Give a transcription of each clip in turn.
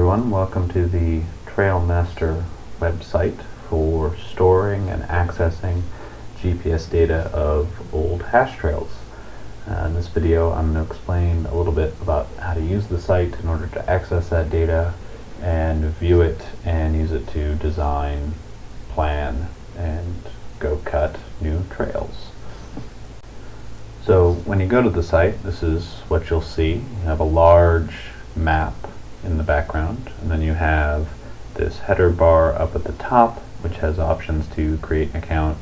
everyone, welcome to the Trailmaster website for storing and accessing GPS data of old hash trails. In this video I'm going to explain a little bit about how to use the site in order to access that data and view it and use it to design, plan, and go cut new trails. So when you go to the site, this is what you'll see. You have a large map in the background, and then you have this header bar up at the top which has options to create an account,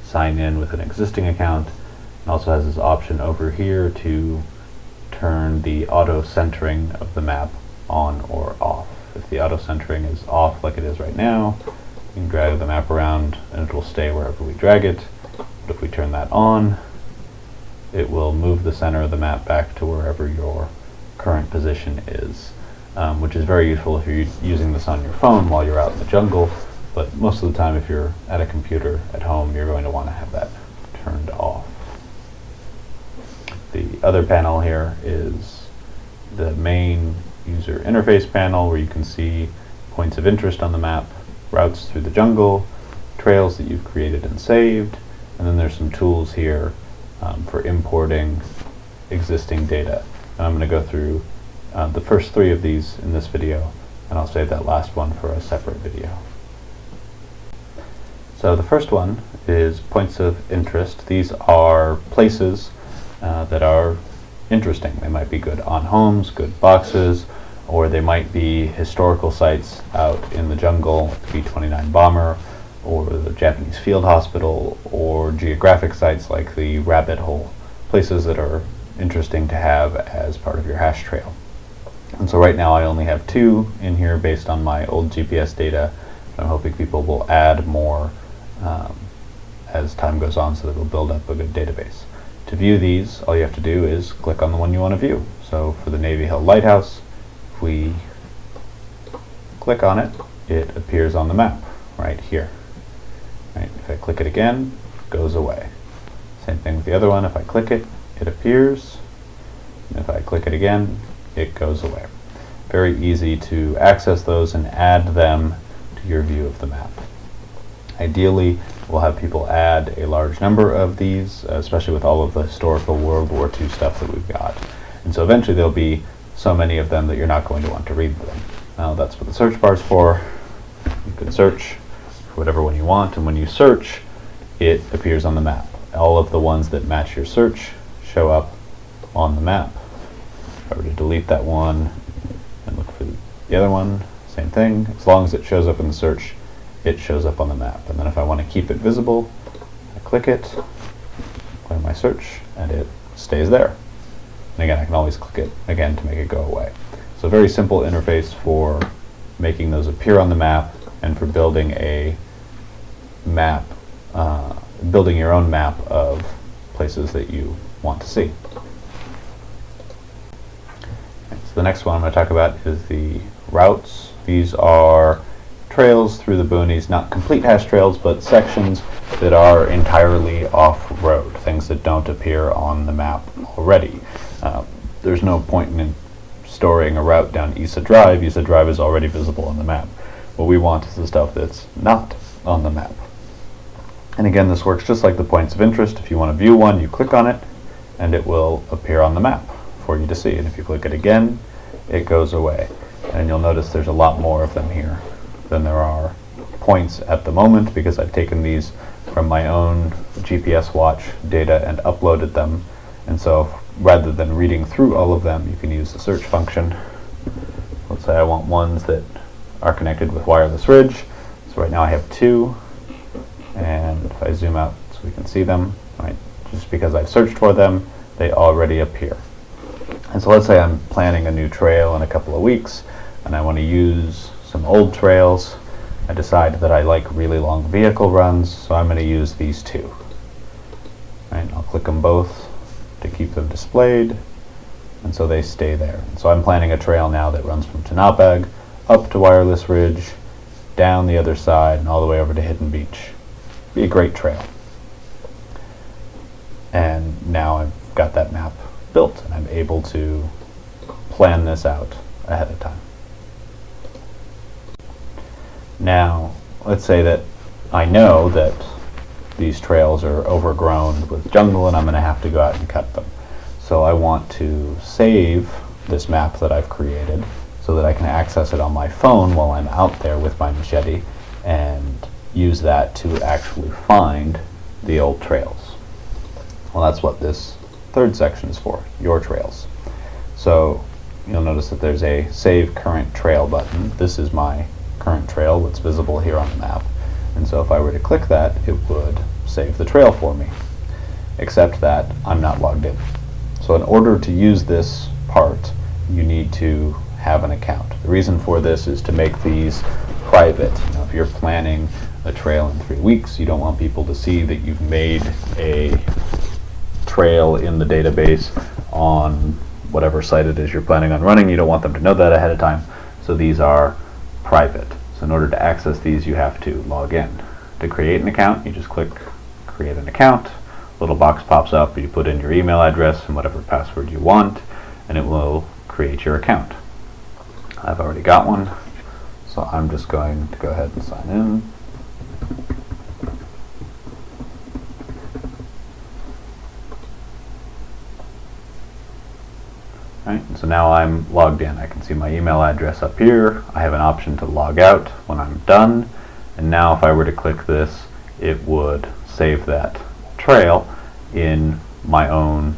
sign in with an existing account, and also has this option over here to turn the auto centering of the map on or off. If the auto centering is off like it is right now, you can drag the map around and it will stay wherever we drag it. But if we turn that on, it will move the center of the map back to wherever your current position is, which is very useful if you're using this on your phone while you're out in the jungle, but most of the time if you're at a computer at home, you're going to want to have that turned off. The other panel here is the main user interface panel, where you can see points of interest on the map, routes through the jungle, trails that you've created and saved, and then there's some tools here for importing existing data. And I'm going to go through the first three of these in this video, and I'll save that last one for a separate video. So the first one is points of interest. These are places that are interesting. They might be good on homes, good boxes, or they might be historical sites out in the jungle, like the B-29 bomber, or the Japanese field hospital, or geographic sites like the rabbit hole, places that are interesting to have as part of your hash trail. And so right now I only have 2 in here based on my old GPS data. I'm hoping people will add more as time goes on so that it'll build up a good database. To view these, all you have to do is click on the one you want to view. So for the Navy Hill Lighthouse, if we click on it, it appears on the map right here. Right? If I click it again, it goes away. Same thing with the other one. If I click it, it appears. And if I click it again, it goes away. Very easy to access those and add them to your view of the map. Ideally, we'll have people add a large number of these, especially with all of the historical World War II stuff that we've got. And so eventually there'll be so many of them that you're not going to want to read them. Now that's what the search bar is for. You can search for whatever one you want, and when you search, it appears on the map. All of the ones that match your search show up on the map. If I were to delete that one and look for the other one, same thing. As long as it shows up in the search, it shows up on the map. And then if I want to keep it visible, I click it, clear my search, and it stays there. And again, I can always click it again to make it go away. So a very simple interface for making those appear on the map and for building a map, building your own map of places that you want to see. So the next one I'm going to talk about is the routes. These are trails through the boonies, not complete hash trails, but sections that are entirely off-road, things that don't appear on the map already. There's no point in storing a route down Isa Drive. Isa Drive is already visible on the map. What we want is the stuff that's not on the map. And again, this works just like the points of interest. If you want to view one, you click on it, and it will appear on the map for you to see. And if you click it again, it goes away. And you'll notice there's a lot more of them here than there are points at the moment, because I've taken these from my own GPS watch data and uploaded them. And so rather than reading through all of them, you can use the search function. Let's say I want ones that are connected with wireless ridge. So right now I have 2. And if I zoom out so we can see them, right, just because I've searched for them, they already appear. And so let's say I'm planning a new trail in a couple of weeks, and I want to use some old trails. I decide that I like really long vehicle runs, so I'm going to use these 2. Right, I'll click them both to keep them displayed, and so they stay there. And so I'm planning a trail now that runs from Tanapag up to Wireless Ridge, down the other side, and all the way over to Hidden Beach. Be a great trail. And now I've got that map built, and I'm able to plan this out ahead of time. Now, let's say that I know that these trails are overgrown with jungle and I'm going to have to go out and cut them. So I want to save this map that I've created so that I can access it on my phone while I'm out there with my machete and use that to actually find the old trails. Well, that's what this third section is for, your trails. So you'll notice that there's a Save Current Trail button. This is my current trail that's visible here on the map. And so if I were to click that, it would save the trail for me, except that I'm not logged in. So in order to use this part, you need to have an account. The reason for this is to make these private. If you're planning a trail in 3 weeks, you don't want people to see that you've made a trail in the database on whatever site it is you're planning on running. You don't want them to know that ahead of time. So these are private. So in order to access these, you have to log in. To create an account, you just click Create an Account. A little box pops up, you put in your email address and whatever password you want, and it will create your account. I've already got one, so I'm just going to go ahead and sign in. Right, so now I'm logged in. I can see my email address up here. I have an option to log out when I'm done. And now if I were to click this, it would save that trail in my own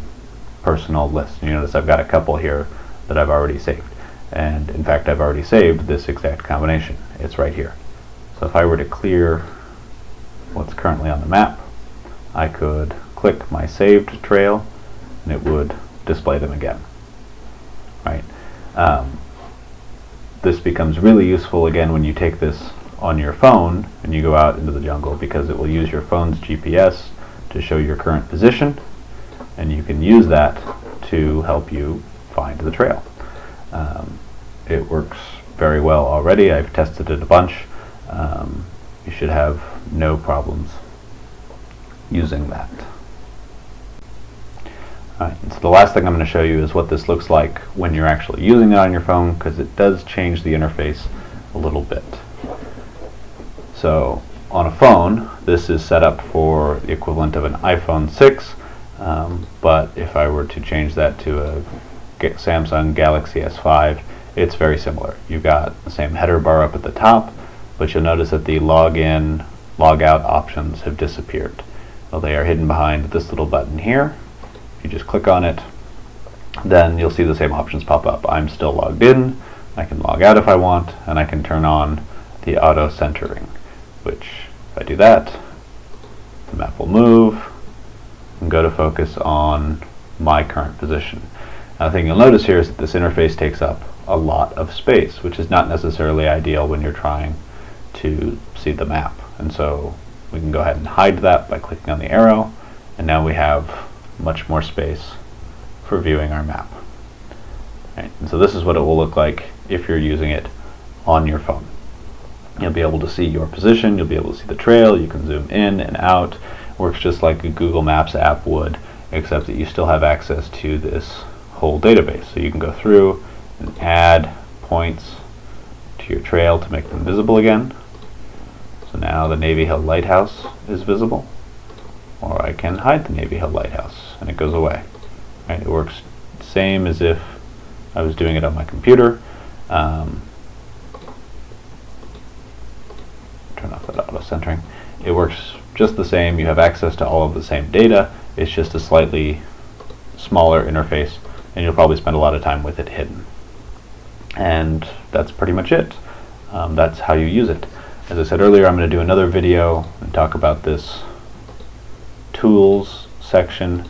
personal list. You notice I've got a couple here that I've already saved. And in fact, I've already saved this exact combination. It's right here. So if I were to clear what's currently on the map, I could click my saved trail and it would display them again. Right. This becomes really useful again when you take this on your phone and you go out into the jungle, because it will use your phone's GPS to show your current position, and you can use that to help you find the trail. It works very well already. I've tested it a bunch. You should have no problems using that. Alright, so the last thing I'm going to show you is what this looks like when you're actually using it on your phone, because it does change the interface a little bit. So on a phone, this is set up for the equivalent of an iPhone 6, but if I were to change that to a Samsung Galaxy S5, it's very similar. You've got the same header bar up at the top, but you'll notice that the login, logout options have disappeared. Well, they are hidden behind this little button here. If you just click on it, then you'll see the same options pop up. I'm still logged in, I can log out if I want, and I can turn on the auto centering, which if I do that, the map will move and go to focus on my current position. Now the thing you'll notice here is that this interface takes up a lot of space, which is not necessarily ideal when you're trying to see the map. And so we can go ahead and hide that by clicking on the arrow, and now we have much more space for viewing our map. Right, and so this is what it will look like if you're using it on your phone. You'll be able to see your position, you'll be able to see the trail, you can zoom in and out. It works just like a Google Maps app would, except that you still have access to this whole database. So you can go through and add points to your trail to make them visible again. So now the Navy Hill Lighthouse is visible, or I can hide the Navy Hill Lighthouse and it goes away. Right, it works same as if I was doing it on my computer. Turn off that auto centering. It works just the same. You have access to all of the same data. It's just a slightly smaller interface, and you'll probably spend a lot of time with it hidden. And that's pretty much it. That's how you use it. As I said earlier, I'm going to do another video and talk about this tools section,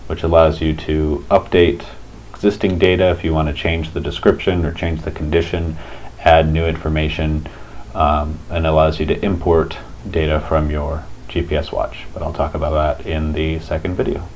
which allows you to update existing data if you want to change the description or change the condition, add new information, and allows you to import data from your GPS watch. But I'll talk about that in the second video.